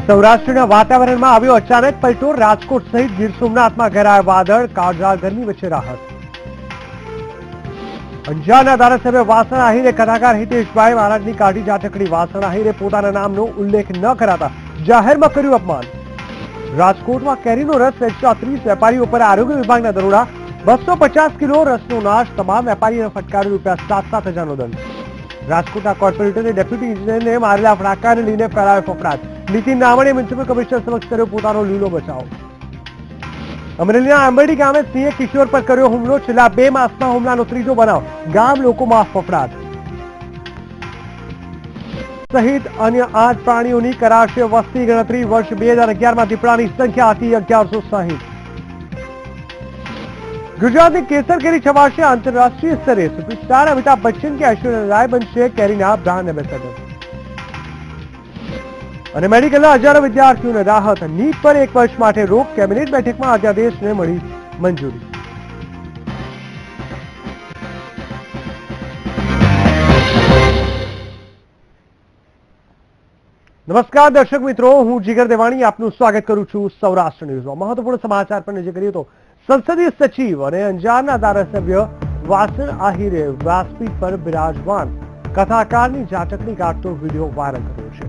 સૌરાષ્ટ્રના વાતાવરણમાં આવ્યો અચાનક પલટો. રાજકોટ સહિત ગીર સોમનાથમાં ઘેરાય વાદળ. કાળઝાળ ગરમી વચ્ચે રાહત. અંજારના ધારાસભ્ય વાસણ આહિરે કથાકાર હિતેશભાઈ મહારાજની કાઢી ઝાટકડી. વાસણ આહિરે પોતાના નામનો ઉલ્લેખ ન કરાતા જાહેરમાં કર્યું અપમાન. રાજકોટમાં કેરીનો રસ વેચતા 30 વેપારીઓ પર આરોગ્ય વિભાગના દરોડા. 250 કિલો રસનો નાશ. તમામ વેપારીને ફટકાર્યો ₹7,000નો દંડ. રાજકોટના કોર્પોરેટરે ડેપ્યુટી ઇજનેરને મારેલા ફટાકાને લઈને ફેલાયો ફફડાટ. નીતિન રાવણે મ્યુનિસિપલ કમિશનર સમક્ષ કર્યો પોતાનો લીલો બચાવ. અમરેલીના આંબરડી ગામે સિંહે કિશોર પર કર્યો હુમલો. છેલ્લા 2 માસમાં હુમલાનો ત્રીજો બનાવ. ગામ લોકોમાં ફફડાટ. સહિત અન્ય 8 પ્રાણીઓની કરાશે વસ્તી ગણતરી. વર્ષ 2011માં દીપડાની સંખ્યા હતી 1160. ગુજરાતની કેસર કેરી છવાશે આંતરરાષ્ટ્રીય સ્તરે. સુપરસ્ટાર અમિતાભ બચ્ચન કે ઐશ્વર્યા રાય બનશે કેરીના બ્રાન્ડ એમ્બેસેડર. અને મેડિકલના હજારો વિદ્યાર્થીઓને રાહત. નીટ પર 1 વર્ષ માટે રોક. કેબિનેટ બેઠકમાં અધ્યાદેશને મળી મંજૂરી. નમસ્કાર દર્શક મિત્રો, હું જીગર દેવાણી આપનું સ્વાગત કરું છું સૌરાષ્ટ્ર ન્યૂઝમાં. મહત્વપૂર્ણ સમાચાર પર નજર કરીએ તો સંસદીય સચિવ અને અંજારના ધારાસભ્ય વાસણ આહિરે વ્યાસપીઠ પર બિરાજમાન કથાકારની ઝાટકણી કાઢતો વિડીયો વાયરલ કર્યો છે.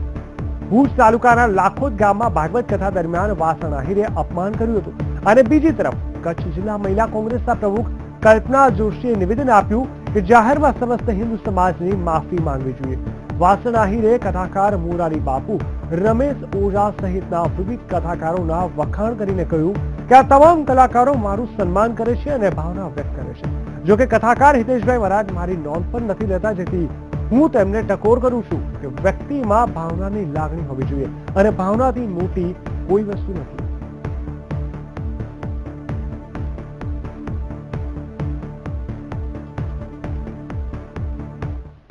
ભુજ તાલુકાના લાખોદ ગામમાં ભાગવત કથા દરમિયાન વાસણ આહિરે અપમાન કર્યું હતું. અને બીજી તરફ કચ્છ જિલ્લા મહિલા કોંગ્રેસના પ્રમુખ કલ્પના જોશીએ નિવેદન આપ્યું કે જાહેરમાં સમસ્ત હિન્દુ સમાજની માફી માંગવી જોઈએ. વાસણ આહિરે કથાકાર મોરારી બાપુ, રમેશ ઓઝા સહિતના વિવિધ કથાકારોના વખાણ કરીને કહ્યું કે આ તમામ કલાકારો મારું સન્માન કરે છે અને ભાવના વ્યક્ત કરે છે. જોકે કથાકાર હિતેશભાઈ મહારાજ મારી નોંધ પણ નથી લેતા, જેથી હું તેમને ટકોર કરું છું કે વ્યક્તિમાં ભાવનાની લાગણી હોવી જોઈએ અને ભાવનાથી મોટી કોઈ વસ્તુ નથી.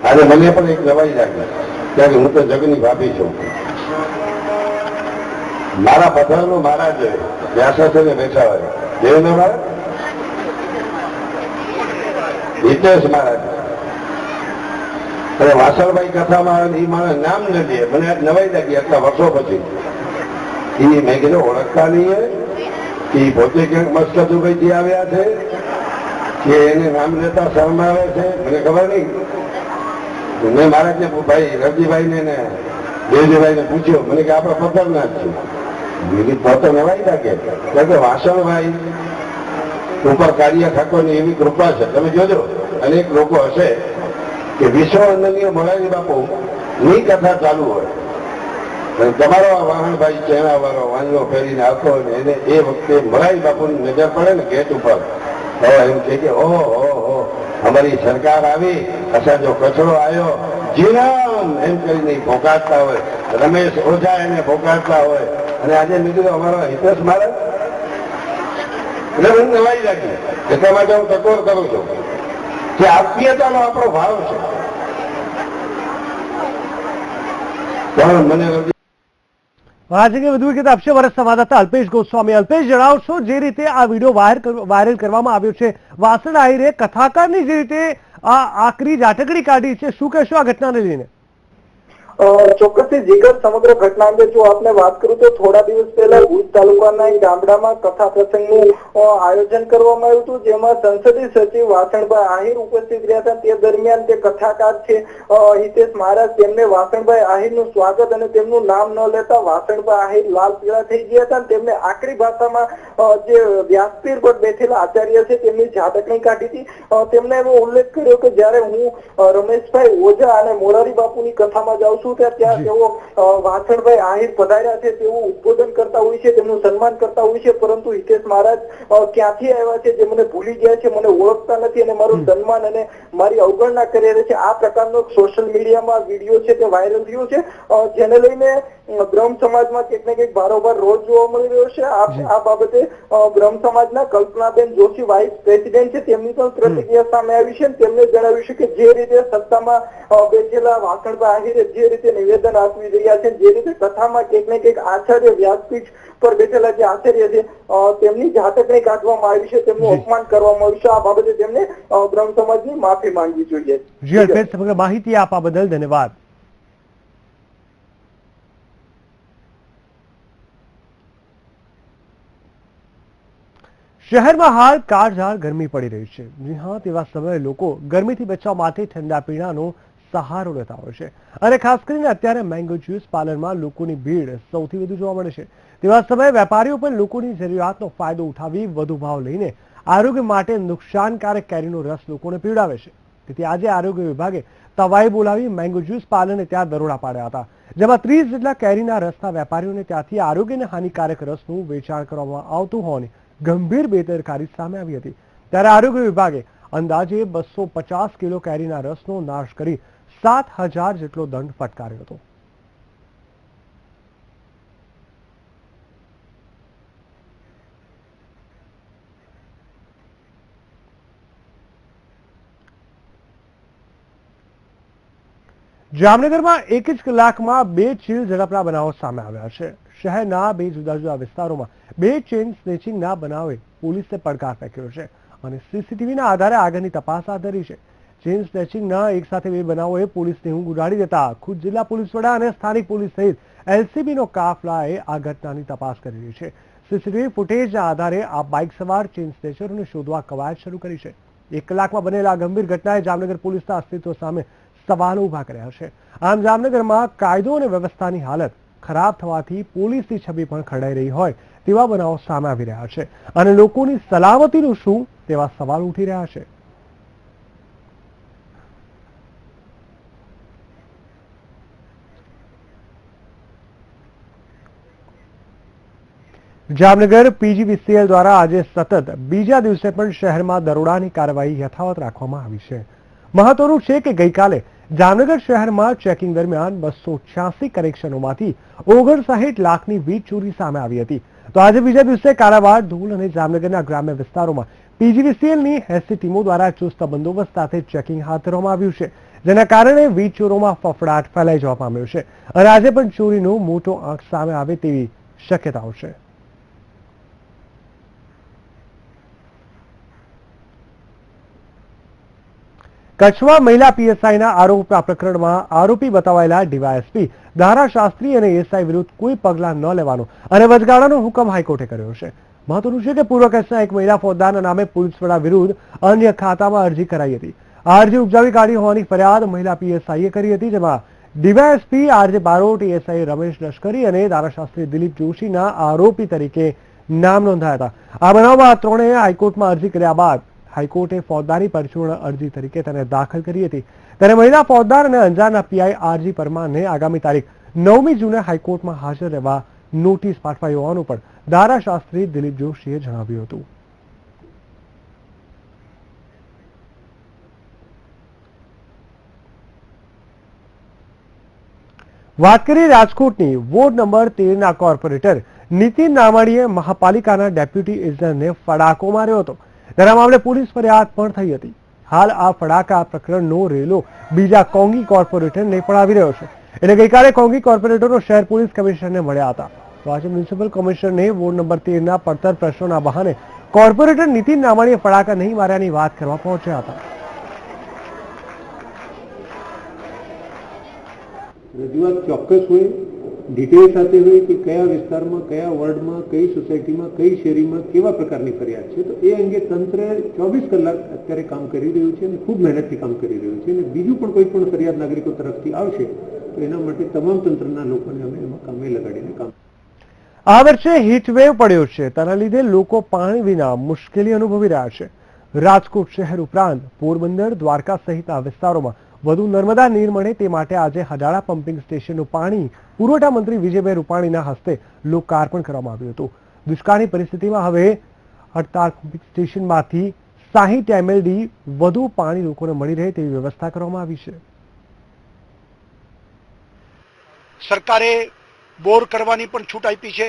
અને મને પણ એક નવાઈ લાગી કે હું તો જગની ભાભી છું. મારા પથારનો મહારાજ વ્યાસાસને બેઠા હોય જેને મહારાજ હિતેશ મહારાજ અને વાસણભાઈ કથામાં એ મારા નામ ન લે. મને નવાઈ લાગી આટલા વર્ષો પછી. એ મેં કીધું ઓળખતા નહીં કે પોતે ક્યાંક મસ્કતુભાઈ થી આવ્યા છે કે એને નામ લેતા શરમ આવે છે, મને ખબર નહીં. મેં મહારાજને ભાઈ રવજીભાઈ ને દેવજીભાઈ ને પૂછ્યો, મને કે આપણા પથ્થરના જ છે. તો નવાઈ લાગે કારણ કે વાસણભાઈ ઉપર કાર્ય ઠાકોરની એવી કૃપા છે. તમે જોજો અનેક લોકો હશે કે વિશ્વ વંદનીય મોરારી બાપુ ની કથા ચાલુ હોય અને તમારો આ વાહણભાઈ ચેણા વાળો વાંજો ફેરીને આવતો હોય ને એને એ વખતે મોરારી બાપુની નજર પડે ને ગેટ ઉપર, એમ કે ઓહો અમારી સરકાર આવી, અસાજો કચરો આવ્યો, જીરામ એમ કરીને ભોગાડતા હોય. રમેશ ઓઝા એને ભોગાડતા હોય. અને આજે મેં કીધું અમારો હિતેશ મહારાજ, એટલે મને નવાઈ લાગી. એટલા માટે હું ટકોર કરું છું કે આત્મીયતાનો આપણો ભાવ છે. પણ મને આજે વધુ વિગત આપશે વર્ષ સંવાદદાતા અલ્પેશ ગોસ્વામી. અલ્પેશ, જણાવશો જે રીતે આ વિડીયો વાયરલ કરવામાં આવ્યો છે, વાસણ આહિરે કથાકારની જે રીતે આ આકરી ઝાટકડી કાઢી છે, શું કહેશો આ ઘટનાને લઈને? ચોક્કસથી જીગર, સમગ્ર ઘટના અંગે જો આપને વાત કરું તો થોડા દિવસ પહેલા ભુજ તાલુકાના એક ગામડામાં કથા પ્રસંગનું આયોજન કરવામાં આવ્યું હતું, જેમાં સંસદીય સચિવ વાસણભાઈ આહિર ઉપસ્થિત રહ્યા હતા. તે દરમિયાન તે કથાકાર છે હિતેશ મહારાજ, તેમને વાસણભાઈ આહિરનું સ્વાગત અને તેમનું નામ ન લેતા વાસણભાઈ આહિર લાલ પીળા થઈ ગયા હતા. તેમને આકરી ભાષામાં જે વ્યાસપીઠ પર બેઠેલા આચાર્ય છે તેમની ઝાટકણી કાઢી હતી. તેમણે એવો ઉલ્લેખ કર્યો કે જયારે હું રમેશભાઈ ઓઝા અને મોરારી બાપુની કથામાં જાઉં છું ત્યાં તેઓ વાસણભાઈ આહિર પધાર્યા છે તેવું ઉદ્બોધન કરતા હોય છે, તેમનું સન્માન કરતા હોય છે, પરંતુ હિતેશ મહારાજ ક્યાંથી આવ્યા છે, જે મને ભૂલી ગયા છે, મને ઓળખતા નથી અને મારું સન્માન અને મારી અવગણના કરી રહ્યા છે. આ પ્રકારનો સોશિયલ મીડિયામાં વિડીયો છે તે વાયરલ થયો છે, જેને લઈને બ્રહ્મ સમાજમાં કંઈક ને કંઈક બારોબાર રોજ જોવા મળી રહ્યો છે. આ બાબતે બ્રહ્મ સમાજના કલ્પનાબેન જોશી વાઇસ પ્રેસિડેન્ટ છે, તેમની પણ પ્રતિક્રિયા સામે આવી છે. તેમને જણાવ્યું છે કે જે રીતે સત્તામાં બેઠેલા વાસણભાઈ આહિરે જે રીતે નિવેદન આપી રહ્યા છે, જે રીતે કથામાં કંઈક ને કંઈક આચાર્ય વ્યાસપીઠ પર બેઠેલા જે આચાર્ય છે તેમની ઝાટકણી કાઢવામાં આવી છે, તેમનું અપમાન કરવામાં આવ્યું છે. આ બાબતે તેમને બ્રહ્મ સમાજની માફી માંગવી જોઈએ. જી અલ્પેશ, સમગ્ર માહિતી આપવા બદલ ધન્યવાદ. શહેરમાં હાલ કાળઝાળ ગરમી પડી રહી છે. જી હા, તેવા સમયે લોકો ગરમીથી બચવા માટે ઠંડા પીણાનો સહારો લેતા હોય છે અને ખાસ કરીને અત્યારે મેંગો જ્યુસ પાર્લરમાં લોકોની ભીડ સૌથી વધુ જોવા મળે છે. તેવા સમયે વેપારીઓ પણ લોકોની જરૂરિયાતનો ફાયદો ઉઠાવી વધુ ભાવ લઈને આરોગ્ય માટે નુકસાનકારક કેરીનો રસ લોકોને પીવડાવે છે. તેથી આજે આરોગ્ય વિભાગે તવાઈ બોલાવી મેંગો જ્યુસ પાર્લરને ત્યાં દરોડા પાડ્યા હતા, જેમાં 30 જેટલા કેરીના રસના વેપારીઓને ત્યાંથી આરોગ્યને હાનિકારક રસનું વેચાણ કરવામાં આવતું હોવાની ગંભીર બેદરકારી સામે આવી હતી. ત્યારે આરોગ્ય વિભાગે અંદાજે 250 કિલો કેરીના રસનો નાશ કરી 7,000 જેટલો દંડ ફટકાર્યો હતો. જામનગરમાં એક જ કલાકમાં 2 ચીલ ઝડપના બનાવો સામે આવ્યા છે. શહેરના 2 જુદા જુદા વિસ્તારોમાં 2 ચેઇન સ્નેચિંગના બનાવે પોલીસે પડકાર ફેંક્યો છે અને સીસીટીવીના આધારે આગળની તપાસ હાથ ધરી છે. ચેઇન સ્નેચિંગના એક સાથે 2 બનાવોએ પોલીસની ઊંઘ ઉડાડી દેતા ખુદ જિલ્લા પોલીસ વડા અને સ્થાનિક પોલીસ સહિત એલસીબીનો કાફલાએ આ ઘટનાની તપાસ કરી રહી છે. સીસીટીવી ફૂટેજના આધારે આ બાઇક સવાર ચેઇન સ્નેચરોને શોધવા કવાયત શરૂ કરી છે. 1 કલાકમાં બનેલા આ ગંભીર ઘટનાએ જામનગર પોલીસના અસ્તિત્વ સામે સવાલો ઉભા કર્યા છે. આમ જામનગરમાં કાયદો અને વ્યવસ્થાની હાલત ખરાબ થવાથી પોલીસની છબી પણ ખરડાઈ રહી હોય તેવા બનાવો સામે આવી રહ્યા છે અને લોકોની સલામતીનું શું તેવા સવાલ ઉઠી રહ્યા છે. જામનગર પીજીવીસીએલ દ્વારા આજે સતત બીજા દિવસે પણ શહેરમાં દરોડાની કાર્યવાહી યથાવત રાખવામાં આવી છે. મહત્વનું છે કે ગઈકાલે જામનગર શહેરમાં ચેકિંગ દરમિયાન 286 કનેક્શનોમાંથી 59 લાખની વીજ ચોરી સામે આવી હતી. તો આજે બીજા દિવસે કાલાવાડ, ધોલ અને જામનગરના ગ્રામ્ય વિસ્તારોમાં પીજીવીસીએલની 80 ટીમો દ્વારા ચુસ્ત બંદોબસ્ત સાથે ચેકિંગ હાથ ધરવામાં આવ્યું છે, જેના કારણે વીજ ચોરોમાં ફફડાટ ફેલાઈ જવા પામ્યો છે અને આજે પણ ચોરીનો મોટો આંક સામે આવે તેવી શક્યતાઓ છે. કચ્છમાં મહિલા પીએસઆઈના આરોપના પ્રકરણમાં આરોપી બતાવાયેલા ડીવાયએસપી દારા શાસ્ત્રી અને એસઆઈ વિરુદ્ધ કોઈ પગલાં ન લેવાનો અને વચગાળાનો હુકમ હાઈકોર્ટે કર્યો છે. મહત્વનું છે કે પૂર્વ કચ્છના એક મહિલા ફોજદારના નામે પોલીસ વડા વિરુદ્ધ અન્ય ખાતામાં અરજી કરાઈ હતી. આ અરજી ઉપજાવી કાઢી હોવાની ફરિયાદ મહિલા પીએસઆઈએ કરી હતી, જેમાં DYSP RJ Barot, ASI Ramesh લશ્કરી અને ધારાશાસ્ત્રી દિલીપ જોશીના આરોપી તરીકે નામ નોંધાયા હતા. આ બનાવમાં આ ત્રણેય હાઈકોર્ટમાં અરજી કર્યા બાદ હાઈકોર્ટે ફોજદારી પરચુરણ અરજી તરીકે તેને દાખલ કરી હતી. ત્યારે મહિલા ફોજદાર અને અંજારના પીઆઈ આરજી પરમારને આગામી તારીખ 9મી જૂને હાઈકોર્ટમાં હાજર રહેવા નોટિસ પાઠવાઈ હોવાનું પણ ધારાશાસ્ત્રી દિલીપ જોશીએ જણાવ્યું હતું. વાત કરીએ રાજકોટની. વોર્ડ નંબર 13ના કોર્પોરેટર નીતિન નામાણીએ મહાપાલિકાના ડેપ્યુટી ઇજનેરને ફડાકો માર્યો હતો. તેના મામલે પોલીસ ફરિયાદ પણ થઈ હતી. હાલ આ ફડાકા પ્રકરણનો રેલો બીજા કોંગી કોર્પોરેટરને પણ આવી રહ્યો છે. એટલે ગઈકાલે કોંગી કોર્પોરેટરો શહેર પોલીસ કમિશનરને મળ્યા હતા. તો આજે મ્યુનિસિપલ કમિશનરને વોર્ડ નંબર 13ના પડતર પ્રશ્નોના બહાને કોર્પોરેટર નીતિન નામાણીએ ફડાકા નહીં માર્યાની વાત કરવા પહોંચ્યા હતા. રજૂઆત ચોક્કસ હોય, ડિટેલ સાથે હોય કે કયા વિસ્તારમાં, કયા વોર્ડમાં, કઈ સોસાયટીમાં, કઈ શેરીમાં કેવા પ્રકારની ફરિયાદ છે. તો એ અંગે તંત્ર 24 કલાક અત્યારે કામ કરી રહ્યું છે અને ખૂબ મહેનતથી કામ કરી રહ્યું છે. અને બીજું પણ કોઈ પણ ફરિયાદ નાગરિકો તરફથી આવશે તો એના માટે તમામ તંત્રના લોકોને અમે એમાં કામે લગાડીને કામ. આ વર્ષે હીટવેવ પડ્યો છે, તેના લીધે લોકો પાણી વિના મુશ્કેલી અનુભવી રહ્યા છે. રાજકોટ શહેર ઉપરાંત પોરબંદર, દ્વારકા સહિતના વિસ્તારોમાં વધુ નર્મદા નીર મળે તે માટે આજે હડાળા પમ્પિંગ સ્ટેશનનું પાણી પુરવઠા મંત્રી વિજયભાઈ રૂપાણીના હસ્તે લોકાર્પણ કરવામાં આવ્યું હતું. દુષ્કાળની પરિસ્થિતિમાં હવે 18 પમ્પિંગ સ્ટેશનમાંથી 60 MLD વધુ પાણી લોકોને મળી રહે તેવી વ્યવસ્થા કરવામાં આવી છે. સરકારે બોર કરવાની પણ છૂટ આપી છે.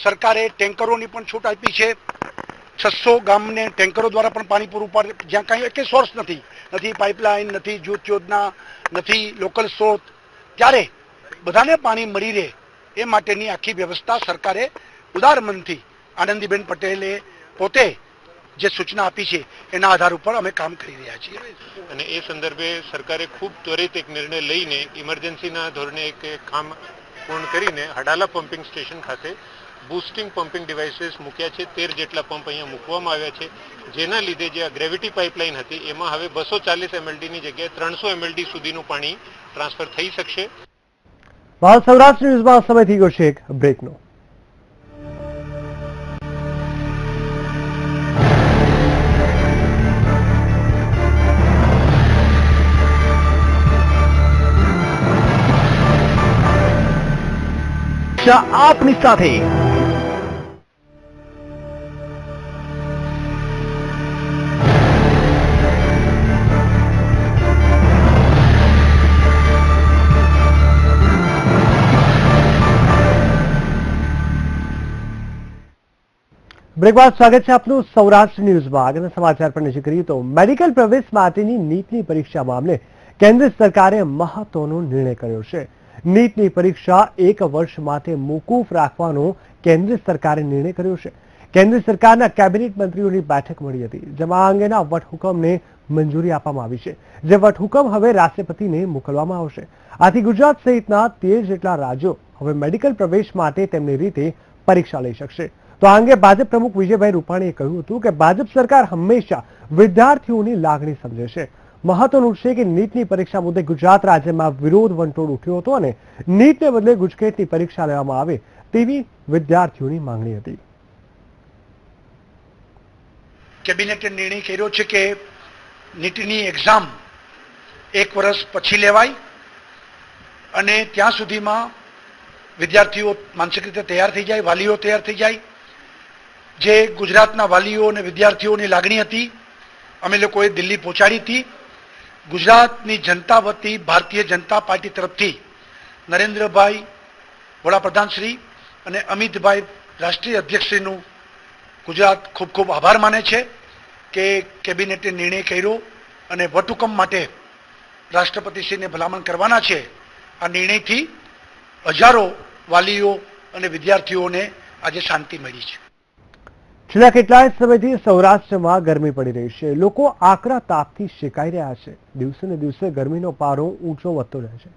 સરકારે ટેન્કરોની પણ છૂટ આપી છે. 600 ગામને ટેન્કરો દ્વારા પણ પાણી પૂરું પાડે, જ્યાં કાંઈ એક સોર્સ નથી, નથી પાઇપલાઇન, નથી જૂથ યોજના, નથી લોકલ સ્ત્રોત, ત્યારે બધાને પાણી મળી રહે એ માટેની આખી વ્યવસ્થા સરકારે ઉદાર મનથી આનંદીબેન પટેલે પોતે જે સૂચના આપી છે એના આધાર ઉપર અમે કામ કરી રહ્યા છીએ. અને એ સંદર્ભે સરકારે ખૂબ ત્વરિત એક નિર્ણય લઈને ઇમરજન્સીના ધોરણે એક કામ પૂર્ણ કરીને હડાલા પમ્પિંગ સ્ટેશન ખાતે બુસ્ટિંગ પમ્પિંગ ડિવાઇસીસ મૂક્યા છે. 13 જેટલા પંપ અહીંયા મૂકવામાં આવ્યા છે, જેના લીધે જે આ ગ્રેવિટી પાઇપલાઇન હતી એમાં હવે 240 mld ની જગ્યાએ 300 mld સુધીનું પાણી ટ્રાન્સફર થઈ શકશે. સૌરાષ્ટ્ર ન્યૂઝમાં સમય થઈ ગયો છે એક બ્રેકનો. આપની સાથે બ્રેક બાદ સ્વાગત છે આપનું સૌરાષ્ટ્ર ન્યૂઝમાં. આગળના સમાચાર પર નજર કરીએ તો મેડિકલ પ્રવેશ માટેની નીટની પરીક્ષા મામલે કેન્દ્ર સરકારે મહત્વનો નિર્ણય કર્યો છે. નીટની પરીક્ષા 1 વર્ષ માટે મોકૂફ રાખવાનો કેન્દ્ર સરકારે નિર્ણય કર્યો છે. કેન્દ્ર સરકારના કેબિનેટ મંત્રીઓની બેઠક મળી હતી, જેમાં આ અંગેના વટહુકમને મંજૂરી આપવામાં આવી છે, જે વટહુકમ હવે રાષ્ટ્રપતિને મોકલવામાં આવશે. આથી ગુજરાત સહિતના 13 જેટલા રાજ્યો હવે મેડિકલ પ્રવેશ માટે તેમની રીતે પરીક્ષા લઈ શકશે. તો આ અંગે ભાજપ પ્રમુખ વિજયભાઈ રૂપાણીએ કહ્યું હતું કે ભાજપ સરકાર હંમેશા વિદ્યાર્થીઓની લાગણી સમજે છે. મહત્વનું છે કે નીટની પરીક્ષા મુદ્દે ગુજરાત રાજ્યમાં વિરોધ વંટોળ ઉઠ્યો હતો અને નીટને બદલે ગુજકેટની પરીક્ષા લેવામાં આવે તેવી વિદ્યાર્થીઓની માંગણી હતી. કેબિનેટે નિર્ણય કર્યો છે કે નીટની એક્ઝામ 1 વર્ષ પછી લેવાય અને ત્યાં સુધીમાં વિદ્યાર્થીઓ માનસિક રીતે તૈયાર થઈ જાય, વાલીઓ તૈયાર થઈ જાય. જે ગુજરાતના વાલીઓ અને વિદ્યાર્થીઓની લાગણી હતી અમે લોકોએ દિલ્હી પહોંચાડી હતી. ગુજરાતની જનતા વતી ભારતીય જનતા પાર્ટી તરફથી નરેન્દ્રભાઈ વડાપ્રધાન શ્રી અને અમિતભાઈ રાષ્ટ્રીય અધ્યક્ષશ્રીનું ગુજરાત ખૂબ ખૂબ આભાર માને છે કે કેબિનેટે નિર્ણય કર્યો અને વટહુકમ માટે રાષ્ટ્રપતિશ્રીને ભલામણ કરવાના છે. આ નિર્ણયથી હજારો વાલીઓ અને વિદ્યાર્થીઓને આજે શાંતિ મળી છે. છેલ્લા કેટલાય સમયથી સૌરાષ્ટ્રમાં ગરમી પડી રહી છે. લોકો આકરા તાપથી શેકાઈ રહ્યા છે. દિવસે ને દિવસે ગરમીનો પારો ઊંચો વધતો રહે છે.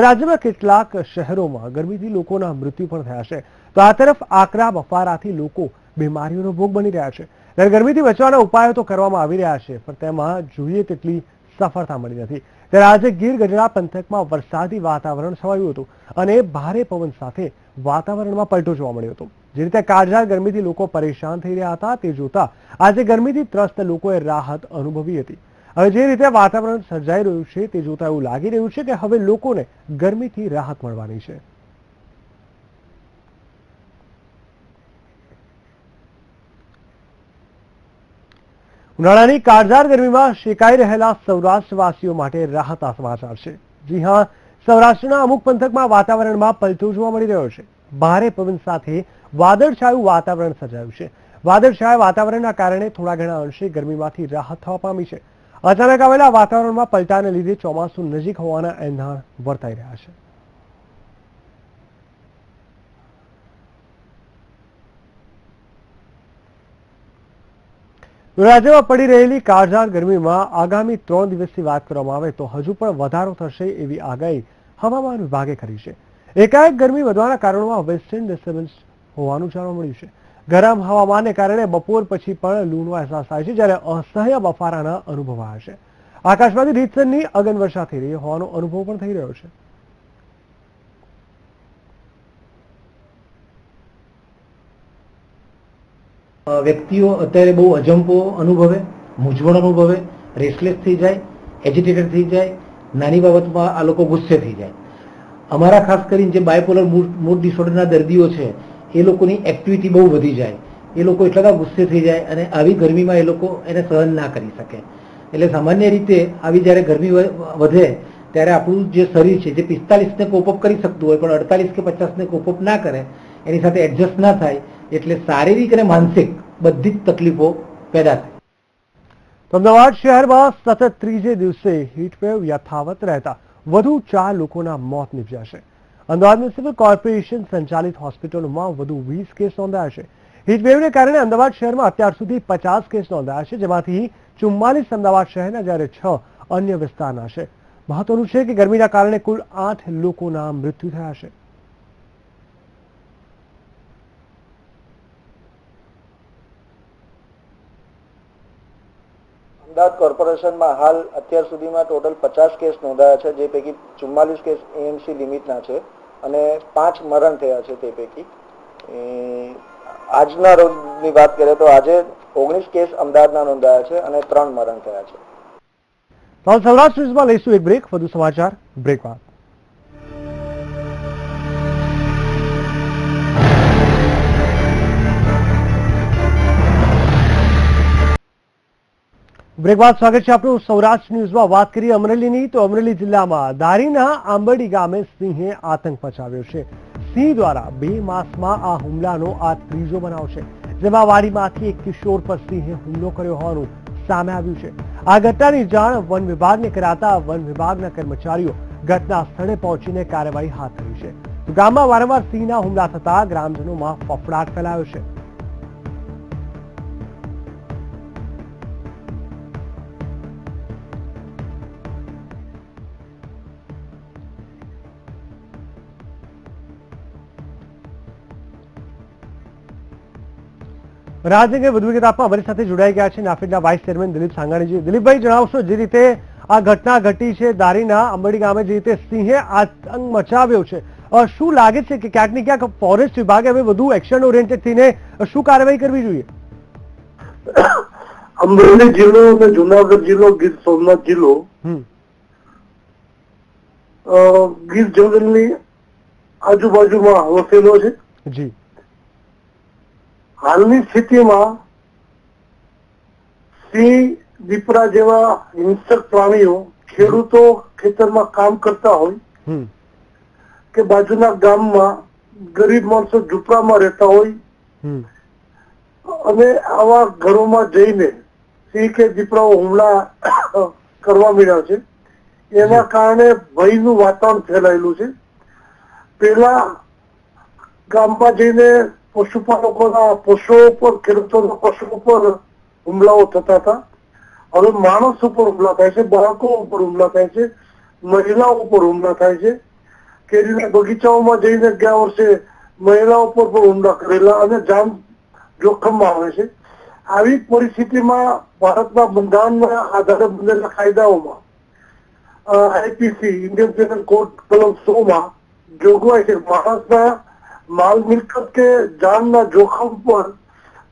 રાજ્યમાં કેટલાક શહેરોમાં ગરમીથી લોકોના મૃત્યુ પણ થયા છે. તો આ તરફ આકરા બફારાથી લોકો બીમારીઓનો ભોગ બની રહ્યા છે. ત્યારે ગરમીથી બચવાના ઉપાયો તો કરવામાં આવી રહ્યા છે, પણ તેમાં જોઈએ તેટલી સફળતા મળી નથી. ત્યારે આજે ગીર ગઢડા પંથકમાં વરસાદી વાતાવરણ છવાયું હતું અને ભારે પવન સાથે વાતાવરણમાં પલટો જોવા મળ્યો હતો. જે રીતે કાળઝાળ ગરમીથી લોકો પરેશાન થઈ રહ્યા હતા તે જોતા આજે ગરમીથી ત્રસ્ત લોકોએ રાહત અનુભવી હતી. હવે જે રીતે વાતાવરણ સર્જાઈ રહ્યું છે તે જોતા એવું લાગી રહ્યું છે કે હવે લોકોને ગરમીથી રાહત મળવાની છે. ઉનાળાની કાળઝાળ ગરમીમાં શેકાઈ રહેલા સૌરાષ્ટ્રવાસીઓ માટે રાહતના સમાચાર છે. જી હા, સૌરાષ્ટ્રના અમુક પંથકમાં વાતાવરણમાં પલટો જોવા મળી રહ્યો છે. ભારે પવન સાથે વાદળછાયું વાતાવરણ સર્જાયું છે. વાદળછાયા વાતાવરણના કારણે થોડા ઘણા અંશે ગરમીમાંથી રાહત થવા પામી છે. અચાનક આવેલા વાતાવરણમાં પલટાને લીધે ચોમાસું નજીક હોવાના એંધાણ વર્તાઈ રહ્યા છે. રાજ્યમાં પડી રહેલી કાળઝાળ ગરમીમાં આગામી 3 દિવસની વાત કરવામાં આવે તો હજુ પણ વધારો થશે એવી આગાહી હવામાન વિભાગે કરી છે. એકાએક ગરમી વધવાના કારણોમાં વેસ્ટર્ન ડિસ્ટર્બન્સ હોવાનું જાણવા મળ્યું છે. ગરમ હવામાનને કારણે બપોર પછી પણ લૂનો અહેસાસ થાય છે, જ્યારે અસહ્ય બફારાના અનુભવાયા છે. આકાશમાંથી રીતસરની અગનવર્ષા થઈ રહી હોવાનો અનુભવ પણ થઈ રહ્યો છે. વ્યક્તિઓ અત્યારે બહુ અજંપો અનુભવે, મૂંઝવણ અનુભવે, રેસ્ટલેસ થઈ જાય, એજિટેટેડ થઈ જાય, નાની બાબતમાં આ લોકો ગુસ્સે થઈ જાય. અમારા ખાસ કરીને જે બાયપોલર મૂડ ડિસઓર્ડરના દર્દીઓ છે એ લોકોની એક્ટિવિટી બહુ વધી જાય, એ લોકો એટલા બધા ગુસ્સે થઈ જાય અને આવી ગરમીમાં એ લોકો એને સહન ના કરી શકે. એટલે સામાન્ય રીતે આવી જ્યારે ગરમી વધે ત્યારે આપણું જે શરીર છે જે 45ને કોપઅપ કરી શકતું હોય પણ 48 કે 50ને કોપઅપ ના કરે, એની સાથે એડજસ્ટ ના થાય, એટલે શારીરિક અને માનસિક બધી જ તકલીફો પેદા થાય. અમદાવાદ શહેરમાં સતત ત્રીજે દિવસે હીટવેવ યથાવત રહેતા વધુ 4 લોકોના મોત નીપજ્યા છે. અમદાવાદ મ્યુનિસિપલ કોર્પોરેશન સંચાલિત હોસ્પિટલોમાં વધુ 20 કેસ નોંધાયા છે. હીટવેવને કારણે અમદાવાદ શહેરમાં અત્યાર સુધી 50 કેસ નોંધાયા છે, જેમાંથી 44 અમદાવાદ શહેરના જ્યારે 6 અન્ય વિસ્તારના છે. મહત્વનું છે કે ગરમીના કારણે કુલ 8 લોકોના મૃત્યુ થયા છે. અમદાવાદ કોર્પોરેશનમાં હાલ અત્યાર સુધીમાં ટોટલ 50 કેસ નોંધાયા છે, જે પૈકી 44 કેસ એએમસી લિમિટના છે અને 5 મરણ થયા છે. તે પૈકી આજના રોજની વાત કરીએ તો આજે 19 કેસ અમદાવાદના નોંધાયા છે અને 3 મરણ થયા છે. તો સૌરાષ્ટ્ર ન્યૂઝમાં લઈશું એક બ્રેક. વધુ સમાચાર બ્રેક બાદ. બ્રેક બાદ સ્વાગત છે આપનું સૌરાષ્ટ્ર ન્યૂઝમાં. વાત કરીએ અમરેલીની, તો અમરેલી જિલ્લામાં ધારીના આંબરડી ગામે સિંહે આતંક મચાવ્યો છે. સિંહ દ્વારા 2 માસમાં આ હુમલાનો આ ત્રીજો બનાવ છે, જેમાં વાડીમાંથી એક કિશોર પર સિંહે હુમલો કર્યો હોવાનું સામે આવ્યું છે. આ ઘટનાની જાણ વન વિભાગને કરાતા વન વિભાગના કર્મચારીઓ ઘટના સ્થળે પહોંચીને કાર્યવાહી હાથ ધરી છે. તો ગામમાં વારંવાર સિંહના હુમલા થતા ગ્રામજનોમાં ફફડાટ ફેલાયો છે. રાજ અંગે વધુ વિગત આપવા અમારી સાથે જોડાઈ ગયા છે નાફેડના વાઇસ ચેરમેન દિલીપ સાંગાણીજી. દિલીપભાઈ, જણાવશો જે રીતે આ ઘટના ઘટી છે ધારીના આંબરડી ગામે, જે રીતે સિંહે આતંક મચાવ્યો છે, શું લાગે છે કે ક્યાંક ને ક્યાંક ફોરેસ્ટ વિભાગે હવે વધુ એક્શન ઓરિએન્ટેડ થઈને શું કાર્યવાહી કરવી જોઈએ? અમરેલી જિલ્લો અને જુનાગઢ જિલ્લો, ગીર સોમનાથ જિલ્લો ગીર જંગલની આજુબાજુમાં વસેલો છે. જી, હાલની સ્થિતિમાં સિંહ, દીપડા જેવા હિંસક પ્રાણીઓ ખેડૂતો ખેતરમાં કામ કરતા હોય કે બાજુના ગામમાં ગરીબ માણસો ઝૂંપડામાં રહેતા હોય અને આવા ઘરોમાં જઈને સિંહ કે દીપડાઓ હુમલા કરવા મળ્યા છે. એના કારણે ભયનું વાતાવરણ ફેલાયેલું છે. પેલા ગામમાં જઈને પશુપાલકોના પશુઓ પર, ખેડૂતોના પશુઓ પર હુમલાઓ થતા હતા. હવે માણસ ઉપર હુમલા થાય છે, બાળકો ઉપર હુમલા થાય છે, મહિલાઓ ઉપર હુમલા થાય છે. કેરીના બગીચાઓમાં જઈને ગયા વર્ષે મહિલાઓ પર પણ હુમલા કરેલા અને જાન જોખમમાં આવે છે. આવી પરિસ્થિતિમાં ભારતના બંધારણના આધારે બનેલા કાયદાઓમાં આઈપીસી, ઇન્ડિયન પેનલ કોડ કલમ 100 જોગવાઈ છે માણસના માલ મિલકત કે જાનના જોખમ પર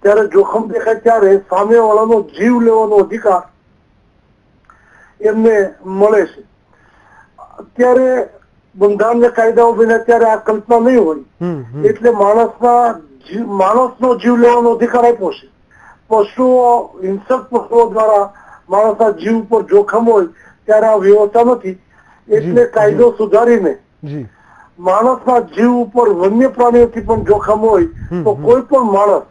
ત્યારે જોખમ દેખાય ત્યારે સામેવાળાનો જીવ લેવાનો અધિકાર એમને મળે છે. અત્યારે બંધારણના કાયદાઓ બન્યા ત્યારે આ કલ્પના નહીં હોય, એટલે માણસનો જીવ લેવાનો અધિકાર આપ્યો છે. પશુઓ, હિંસક પશુઓ દ્વારા માણસના જીવ પર જોખમ હોય ત્યારે આ વ્યવસ્થા નથી. એટલે કાયદો સુધારીને માણસના જીવ ઉપર વન્ય પ્રાણીઓથી પણ જોખમ હોય તો કોઈ પણ માણસ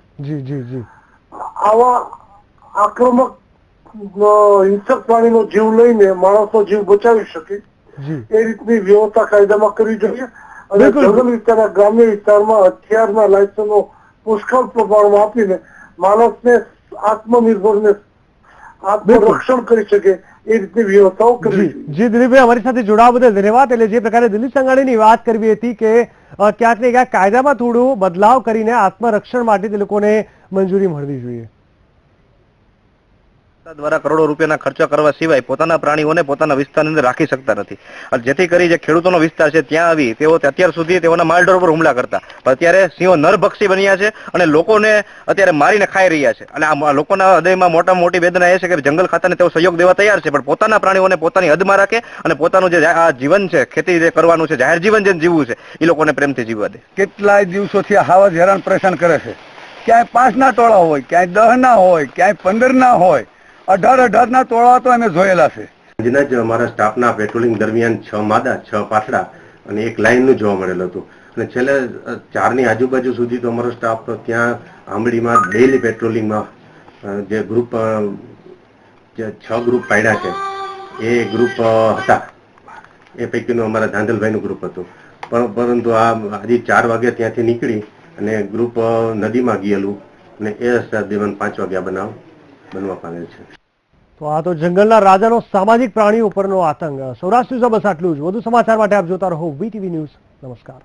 આવા આક્રમક હિંસક પ્રાણીનો જીવ લઈને માણસનો જીવ બચાવી શકે એ રીતની વ્યવસ્થા કાયદામાં કરવી જોઈએ. અને જંગલ વિસ્તારના, ગ્રામ્ય વિસ્તારમાં હથિયારના લાયસન્સો પુષ્કળ પ્રમાણમાં આપીને માણસને આત્મનિર્ભરને આત્મરક્ષણ કરી શકે એ રીતની વ્યવસ્થાઓ કરવી જોઈએ. જી દિલીપભાઈ, અમારી સાથે જોડાવા બદલ ધન્યવાદ. એટલે જે પ્રકારે દિલીપ સંઘાણીની વાત કરવી હતી કે ક્યાંક ને ક્યાંક કાયદામાં થોડું બદલાવ કરીને આત્મરક્ષણ માટે તે લોકોને મંજૂરી મળવી જોઈએ. દ્વારા કરોડો રૂપિયાના ખર્ચા કરવા સિવાય પોતાના પ્રાણીઓને પોતાના વિસ્તારની અંદર રાખી શકતા નથી. જેથી કરી જે ખેડૂતોનો વિસ્તાર છે ત્યાં આવી તેઓ અત્યાર સુધી તેઓના માલઢોર પર હુમલા કરતા, પણ અત્યારે સિંહો નરભક્ષી બન્યા છે અને લોકોને અત્યારે મારીને ખાઈ રહ્યા છે. અને આ લોકોના હૃદયમાં મોટામાં મોટી વેદના એ છે કે જંગલ ખાતાને તેઓ સહયોગ દેવા તૈયાર છે, પણ પોતાના પ્રાણીઓને પોતાની હદમાં રાખે અને પોતાનું જે આ જીવન છે, ખેતી જે કરવાનું છે, જાહેર જીવન જે જીવવું છે, એ લોકોને પ્રેમથી જીવવા દે. કેટલાય દિવસોથી હાવ હેરાન પરેશાન કરે છે. ક્યાંય 5ના ટોળા હોય, ક્યાંય 10ના હોય, ક્યાંય 15ના હોય, 18-18ના ટોળા તો અમે જોયેલા છે. આજના જ અમારા સ્ટાફના પેટ્રોલિંગ દરમિયાન 6 માદા, 6 પાછડા અને 1 લાઈનનું જોવા મળેલું હતું. અને છેલ્લે 4ની આજુબાજુ સુધી તો અમારો સ્ટાફ ત્યાં આંબડીમાં ડેઈલી પેટ્રોલિંગમાં જે ગ્રુપ, જે 6 ગ્રુપ પાડ્યા છે એ ગ્રુપ હતા. એ પૈકીનું અમારા ધાંધલભાઈનું ગ્રુપ હતું. પરંતુ આ આજે 4 વાગે ત્યાંથી નીકળી અને ગ્રુપ નદીમાં ગયેલું અને એ દરમિયાન 5 વાગ્યા બનવા પામેલ છે. તો આ તો જંગલના રાજાનો સામાજિક પ્રાણીઓ ઉપરનો આતંક. સૌરાષ્ટ્ર ન્યૂઝમાં બસ આટલું જ. વધુ સમાચાર માટે આપ જોતા રહો વીટીવી ન્યૂઝ. નમસ્કાર.